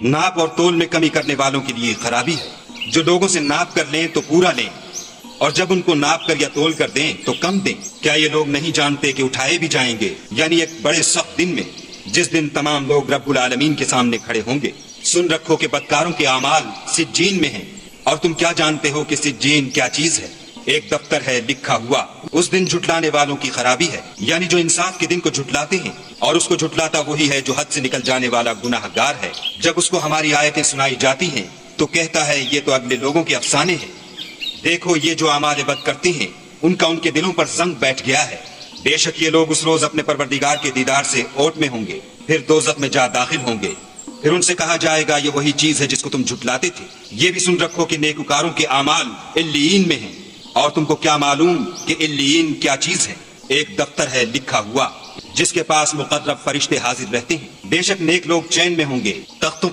नाप और तोल में कमी करने वालों के लिए खराबी है। जो लोगों से नाप कर लें तो पूरा लें, और जब उनको नाप कर या तोल कर दें तो कम दें। क्या ये लोग नहीं जानते कि उठाए भी जाएंगे, यानी एक बड़े सख्त दिन में, जिस दिन तमाम लोग रब्बुल आलमीन के सामने खड़े होंगे। सुन रखो कि बदकारों के आमाल सिज्जीन में हैं, और तुम क्या जानते हो कि सिज्जीन क्या चीज है? एक दफ्तर है लिखा हुआ। उस दिन झुटलाने वालों की खराबी है, यानी जो इंसाफ के दिन को झुटलाते हैं, और उसको झुटलाता वही है जो हद से निकल जाने वाला गुनाहगार है। जब उसको हमारी आयतें सुनाई जाती हैं तो कहता है ये तो अगले लोगों के अफसाने हैं। देखो ये जो आमाल बद करते हैं उनका उनके दिलों पर जंग बैठ गया है। बेशक ये लोग उस रोज अपने परवरदिगार के दीदार से ओट में होंगे, फिर दोज़ख में जा दाखिल होंगे। फिर उनसे कहा जाएगा ये वही चीज है जिसको तुम झुटलाते थे। ये भी सुन रखो कि नेकुकारों के आमाल इल्लीन में हैं, और तुमको क्या मालूम कि इल्लीन क्या चीज है? एक दफ्तर है लिखा हुआ जिसके पास मुकर्रब फरिश्ते हाजिर रहते हैं। बेशक नेक लोग चैन में होंगे, तख्तों पर